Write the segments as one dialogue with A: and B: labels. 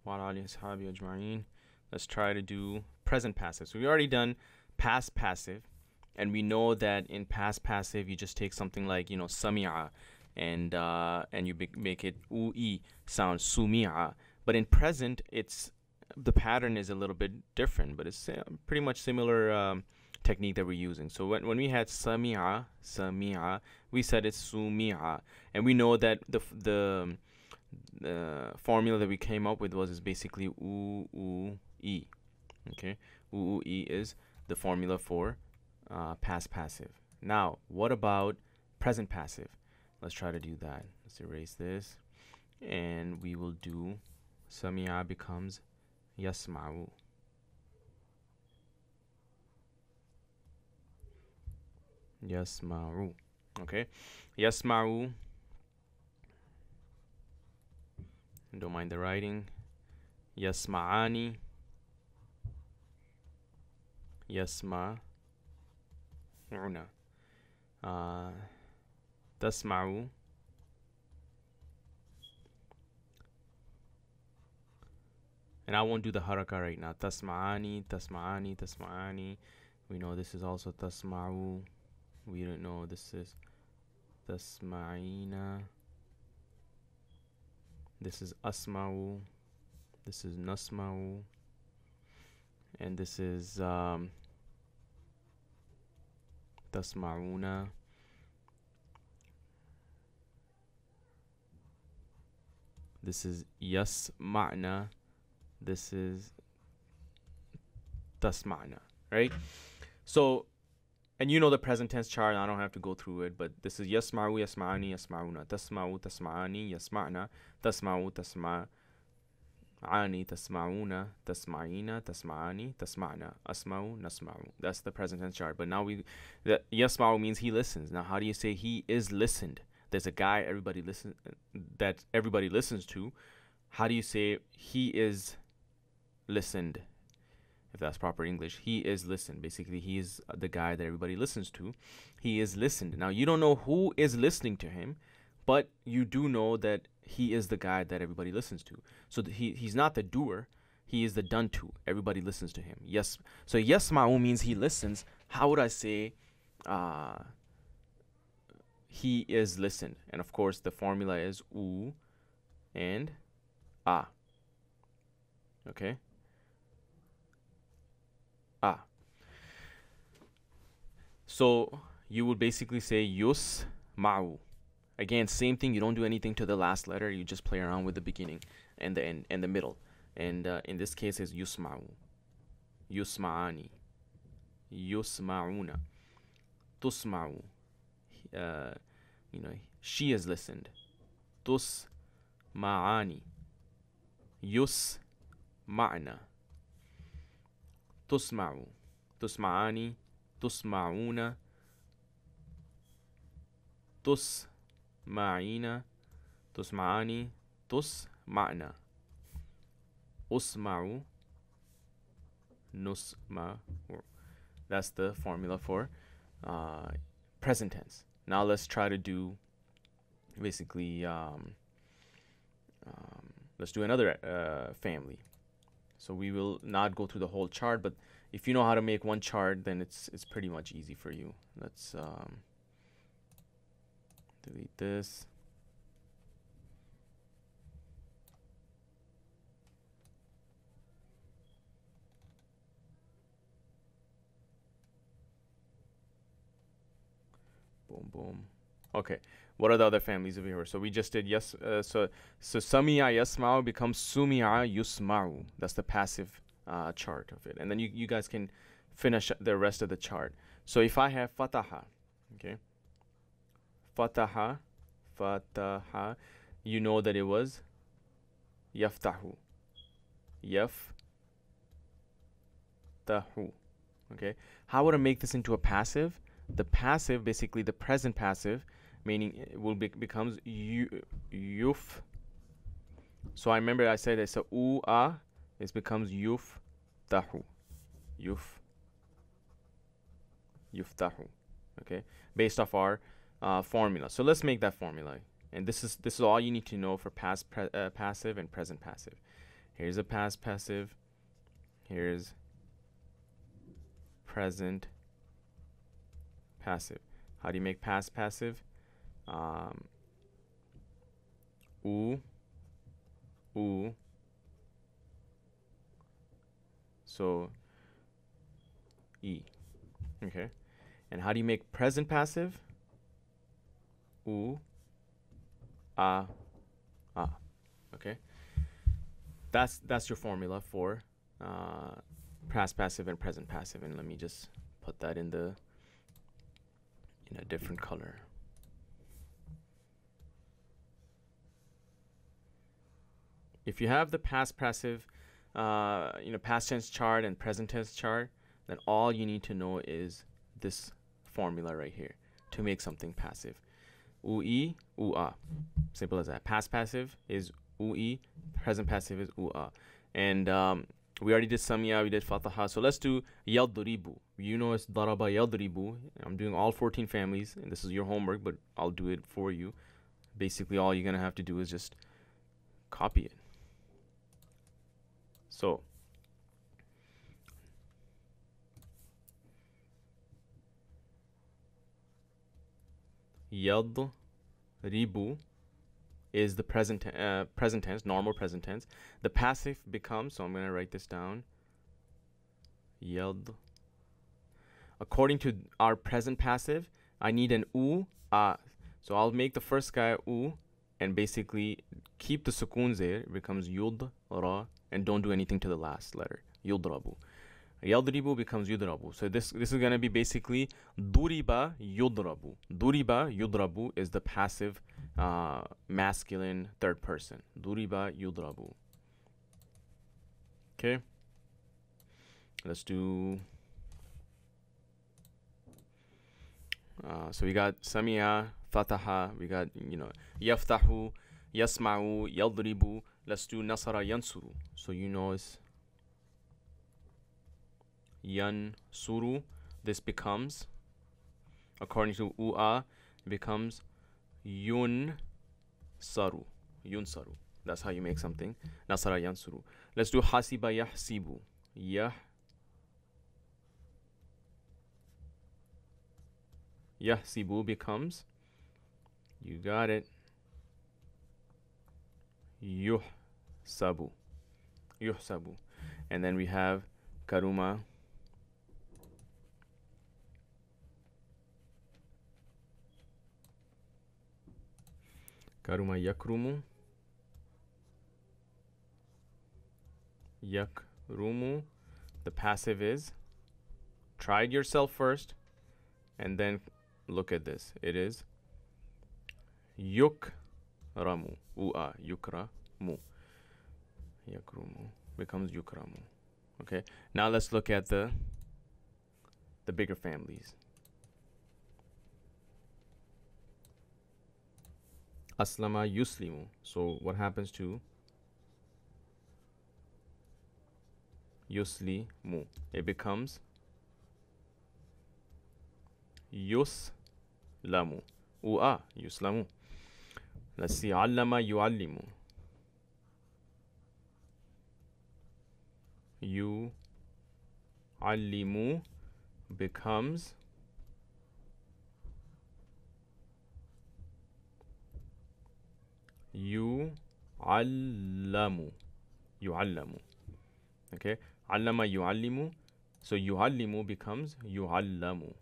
A: وعلى آله وصحبه أجمعين. Let's try to do present passive. So we already done past passive, and we know that in past passive you just take something like, you know, sami'a, and you make it ui sound sumi'a. But in present, the pattern is a little bit different, but it's pretty much similar technique that we're using. So when we had sami'a, we said it's sumi'a, and we know that the formula that we came up with is basically u-u-i. Okay, u-u-i is the formula for past passive. Now, what about present passive? Let's try to do that. Let's erase this, and we will do sami'a becomes yasma'u. Yasma'u. Okay, yasma'u. Don't mind the writing. Yasma'ani. Yasma'una. Tasma'u. And I won't do the haraka right now. Tasma'ani, tasma'ani, tasma'ani. We know this is also tasma'u. We don't know this is tasma'ina. This is asma'u. This is nasma'u. And this is tasma'una. This is yasma'na. This is tasma'na, right? So, and you know the present tense chart, I don't have to go through it, but this is yasma'u, yasma'ani, yasma'una, tasma'u, tasma'ani, yasma'na, tasma'u, tasma'ani, tasma'una, tasma'ina, tasma'ani, tasma'na, asma'u, nasma'u. That's the present tense chart. But now the yasma'u means he listens. Now, how do you say he is listened? There's a guy that everybody listens to. How do you say he is listened? If that's proper English, he is listened. Basically, he is the guy that everybody listens to. He is listened. Now, you don't know who is listening to him, but you do know that he is the guy that everybody listens to. So he's not the doer. He is the done to. Everybody listens to him. Yes. So yasma'u means he listens. How would I say he is listened? And of course, the formula is u and a. Okay. Ah. So you would basically say yus ma'u. Again, same thing. You don't do anything to the last letter. You just play around with the beginning and the end and the middle. And in this case, is yusma'u, yusma'ani, yusma'una, tusma'u. You know, she is listened. Tusma'ani, yusma'na. Tusma'u, tusma'ani, tusma'una, tusma'ina, tusma'ani, tusma'na, usma'u, nusma'u. That's the formula for present tense. Now let's try to do basically let's do another family. So we will not go through the whole chart, but if you know how to make one chart, then it's pretty much easy for you. Let's delete this. Boom, boom. Okay. What are the other families over here? So we just did yes. So sami'a yasma'u becomes sumi'a yusma'u. That's the passive chart of it. And then you guys can finish the rest of the chart. So if I have fataha, okay, fataha, you know that it was yaftahu, yaftahu. Okay. How would I make this into a passive? The passive, basically the present passive, meaning it will becomes yuf. So I remember I said it's a u-a. It becomes yuftahu, yuftahu. Okay, based off our formula. So let's make that formula. And this is all you need to know for past passive and present passive. Here's a past passive. Here's present passive. How do you make past passive? U, u. So e. Okay. And how do you make present passive? U, a, a. Okay. That's your formula for past passive and present passive. And let me just put that in a different color. If you have the past passive, past tense chart and present tense chart, then all you need to know is this formula right here to make something passive. U-E, U-A. Simple as that. Past passive is U-E, present passive is U-A. And we already did Samia, we did Fataha. So let's do Yadribu. You know it's Daraba Yadribu. I'm doing all 14 families, and this is your homework, but I'll do it for you. Basically, all you're going to have to do is just copy it. So Yadribu is the present tense, normal present tense. The passive becomes, so I'm going to write this down. Yad. According to our present passive, I need an u, a. So I'll make the first guy u and basically keep the sukoons there. It becomes yud, ra, and don't do anything to the last letter. Yudrabu. Yadribu becomes yudrabu. So this is going to be basically duriba yudrabu. Duriba yudrabu is the passive masculine third person. Duriba yudrabu. Okay. Let's do. So we got Samia, Fataha. We got Yaftahu, Yasma'u, Yadribu. Let's do Nasara Yansuru. So it's Yansuru. This becomes, according to U'a, it becomes Yunsaru. Yunsaru. That's how you make something. Nasara Yansuru. Let's do Hasiba Yahsibu. Yahsibu becomes, you got it, Yuhsabu. Yuhsabu. And then we have Karuma. Karuma yakrumu. Yakrumu. The passive is, try it yourself first, and then look at this. It is yukramu. U'a, yukramu. Yakrumu becomes yukramu. Okay. Now let's look at the bigger families. Aslama yuslimu. So what happens to yuslimu? It becomes yuslamu. U'a, yuslamu. Let's see. Allama yuallimu. Yuallimu becomes yu'allamu. Yu'allamu. Okay. Allama yu'allimu. So yu'allimu becomes yu'allamu.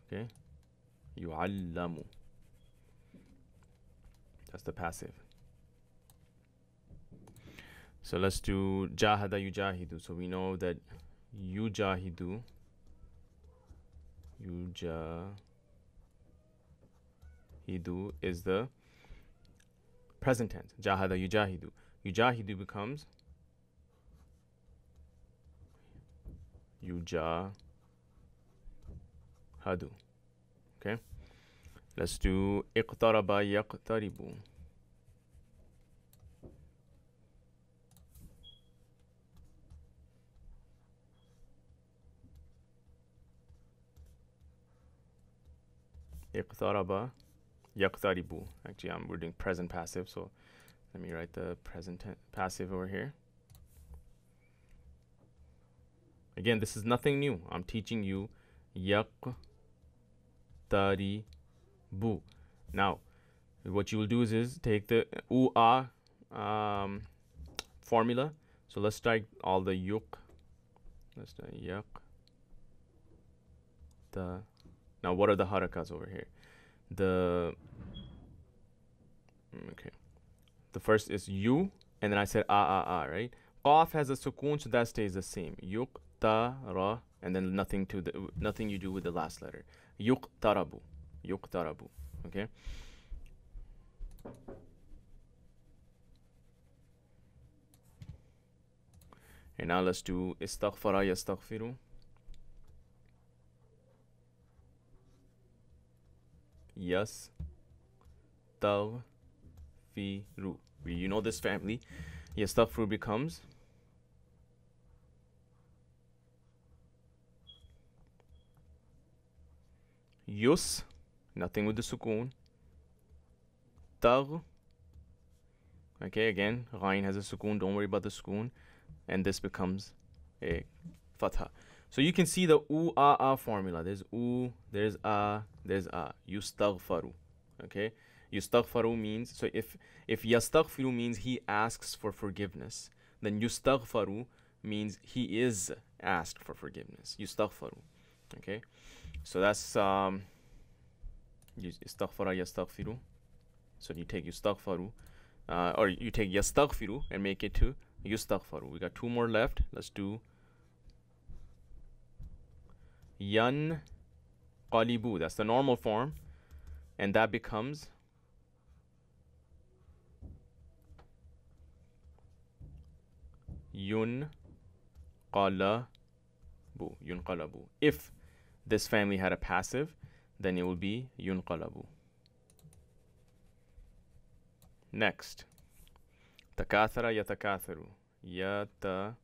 A: Okay. Yu'allamu. That's the passive. So let's do jahada yujahidu. So we know that yujahidu is the present tense. Jahada yujahidu. Yujahidu becomes yujahadu. Okay. Let's do iqtaraba yaqtaribu. Iqtaraba yaqtaribu. Actually, we're doing present passive, so Let me write the present passive over here. Again, this is nothing new. I'm teaching you yaqtaribu. Now, what you will do is take the u-a formula. So let's start all the yuk. Let's start yaq. Now, what are the harakas over here? The first is you, and then I said right? Qaf has a sukoon, so that stays the same. Yuk ta ra, and then nothing you do with the last letter. Yuk tarabu, okay. And now let's do istaghfara yastaghfiru. Yes. Taghfiru. You know this family. Yastaghfiru becomes yus. Nothing with the sukoon. Tagh. Okay, again, Ghain has a sukoon. Don't worry about the sukoon. And this becomes a fatha. So you can see the u-a formula. There's u, there's a, there's a. Yustaghfaru. Okay? Yustaghfaru means, so if yastaghfiru means he asks for forgiveness, then yustaghfaru means he is asked for forgiveness. Yustaghfaru. Okay? So that's istaghfara yastaghfiru. So you take yustaghfaru, or you take yastaghfiru and make it to yustaghfaru. We got two more left. Let's do yan qalibu. That's the normal form, and that becomes yun qalabu. If this family had a passive, then it will be yun qalabu. Next, takathara yatakatharu. Yatakatharu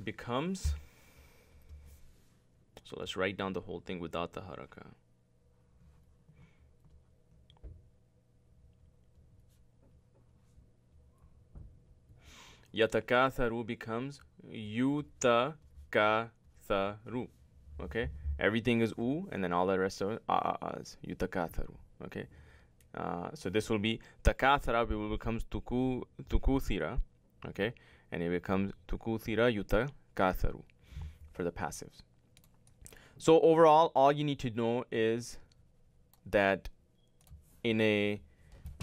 A: becomes, so let's write down the whole thing without the haraka. Yatakatharu becomes yutakatharu. Okay, everything is u, and then all the rest of it is yutakatharu. Okay, so this will be takathara. It will becomes tukuthira. Okay, and it becomes tukuthira yutakatharu for the passives. So overall, all you need to know is that in a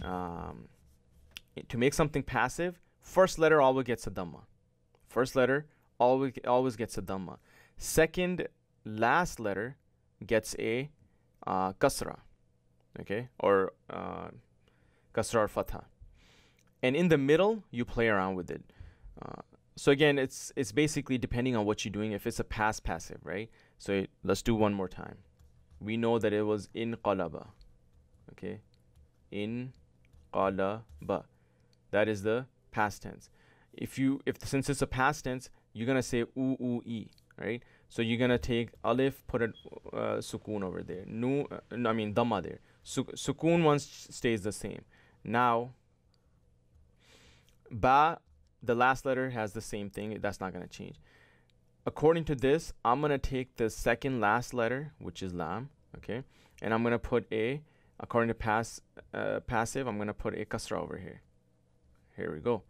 A: to make something passive, first letter always gets a dhamma. First letter always gets a dhamma. Second last letter gets a kasra, okay, or kasra or fatha. And in the middle, you play around with it. So again, it's basically depending on what you're doing. If it's a past passive, right? So let's do one more time. We know that it was in qalaba, okay, in qalaba. That is the past tense. Since it's a past tense, you're gonna say u-u-e, right? So you're gonna take alif, put a sukoon over there. Dhamma there. Sukoon once stays the same. Now, ba, the last letter has the same thing. That's not gonna change. According to this, I'm gonna take the second last letter, which is lam, okay, and I'm gonna put a, according to passive, I'm gonna put a kasra over here. Here we go.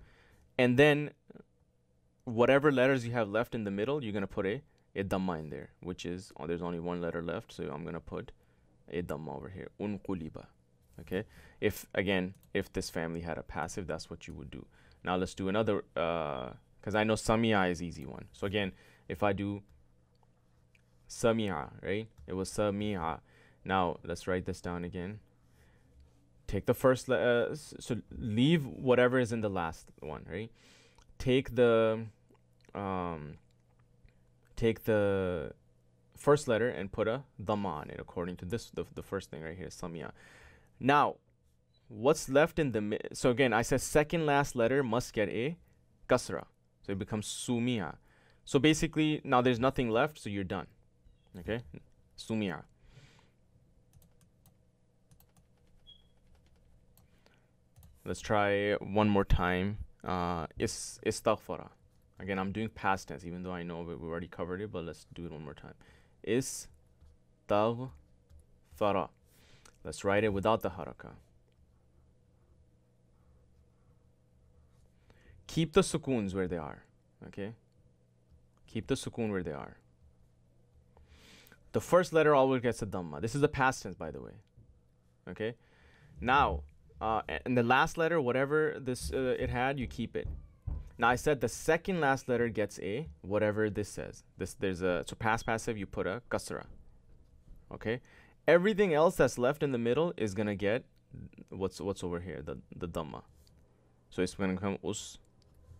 A: And then whatever letters you have left in the middle, you're gonna put a dhamma in there, which is, there's only one letter left, so I'm gonna put a dhamma over here. Unquliba. Okay. If this family had a passive, that's what you would do. Now let's do another, because I know samia is easy one. So again, if I do samia, right? It was samia. Now let's write this down again. Take the first, so leave whatever is in the last one, right? Take the first letter and put a dhamma on it, according to this, the first thing right here, samia. Now, what's left in the so again, I said second last letter must get a kasra, so it becomes sumia. So basically, now there's nothing left, so you're done. Okay, Sumia. Let's try one more time. Istaghfara. Again, I'm doing past tense, even though I know we already covered it, but let's do it one more time. Istaghfara. Let's write it without the haraka. Keep the sukoons where they are. Okay? Keep the sukoon where they are. The first letter always gets a dhamma. This is a past tense, by the way. Okay? Now, and the last letter, whatever this it had, you keep it. Now I said the second last letter gets a whatever this says. There's a so past passive, you put a kasra. Okay? Everything else that's left in the middle is gonna get what's over here, the dhamma. So it's gonna come us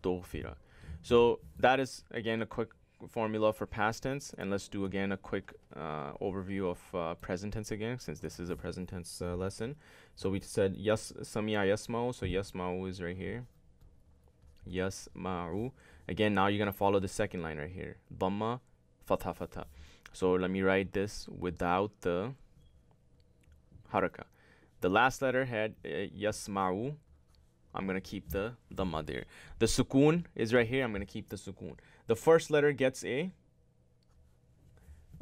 A: tughfira. So that is again a quick formula for past tense, and let's do again a quick overview of present tense again, since this is a present tense lesson. So we said yas samia yasma'u, so yasma'u is right here. Yasma'u. Again, now you're gonna follow the second line right here. Dhamma, fatha, fatha. So let me write this without the haraka. The last letter had yasma'u. I'm gonna keep the dhamma there. The sukoon is right here. I'm gonna keep the sukoon. The first letter gets a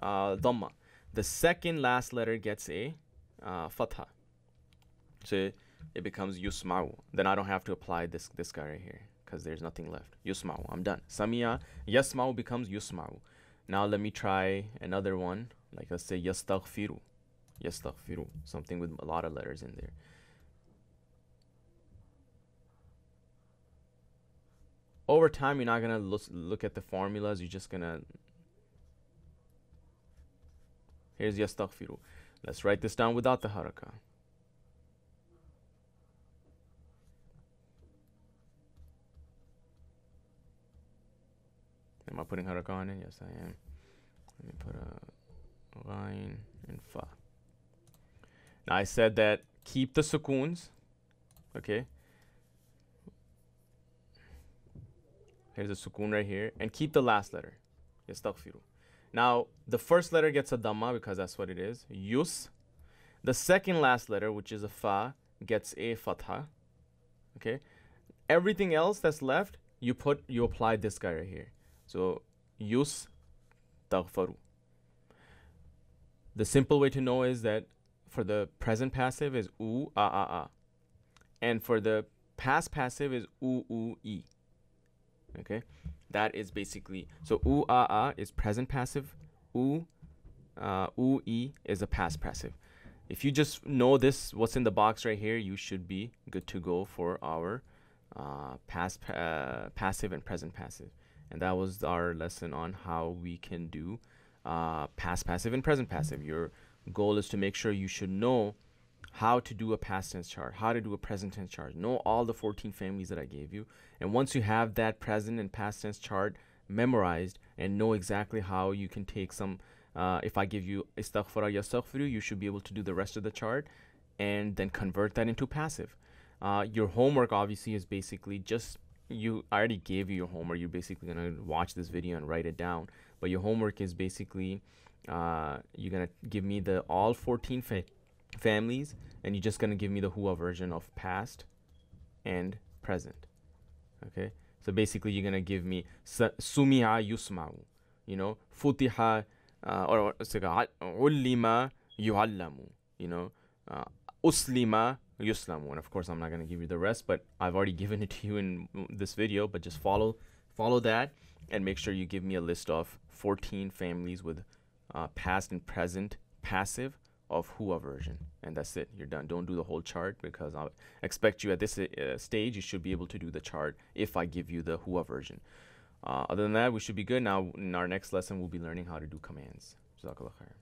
A: dhamma. The second last letter gets a fatha. So it becomes yusma'u. Then I don't have to apply this guy right here because there's nothing left. Yusma'u. I'm done. Samia yasma'u becomes yusma'u. Now let me try another one. Like let's say yastaghfiru. Yastaghfiru. Something with a lot of letters in there. Over time, you're not gonna look at the formulas. You're just gonna. Here's yastaghfiru. Let's write this down without the haraka. Am I putting haraka on it? Yes, I am. Let me put a line and fa. Now I said that keep the sukoons. Okay. Here's a sukoon right here. And keep the last letter. Yastaghfiru. Now, the first letter gets a dhamma because that's what it is. Yus. The second last letter, which is a fa, gets a fatha. Okay. Everything else that's left, you apply this guy right here. So, yus taghfaru. The simple way to know is that for the present passive is u, a, a, a. And for the past passive is u, u, e. Okay, that is basically, so u, a, a is present passive. U, e is a past passive. If you just know this, what's in the box right here, you should be good to go for our past passive and present passive. And that was our lesson on how we can do past passive and present passive. Your goal is to make sure you should know how to do a past tense chart, how to do a present tense chart. Know all the 14 families that I gave you. And once you have that present and past tense chart memorized and know exactly how you can take some, if I give you istaghfara yastaghfiru, you should be able to do the rest of the chart and then convert that into passive. Your homework obviously is basically just, I already gave you your homework. You're basically going to watch this video and write it down. But your homework is basically, you're going to give me all 14 families, and you're just going to give me the huwa version of past and present. Okay, so basically you're going to give me sumi'a yusma'u, futiha or ullima yu'allamu, uslima yuslamu. And of course I'm not going to give you the rest, but I've already given it to you in this video. But just follow that and make sure you give me a list of 14 families with past and present passive of huwa version, and that's it. You're done. Don't do the whole chart because I expect you at this stage you should be able to do the chart if I give you the huwa version. Other than that, we should be good. Now in our next lesson we'll be learning how to do commands. Jazakallah khair.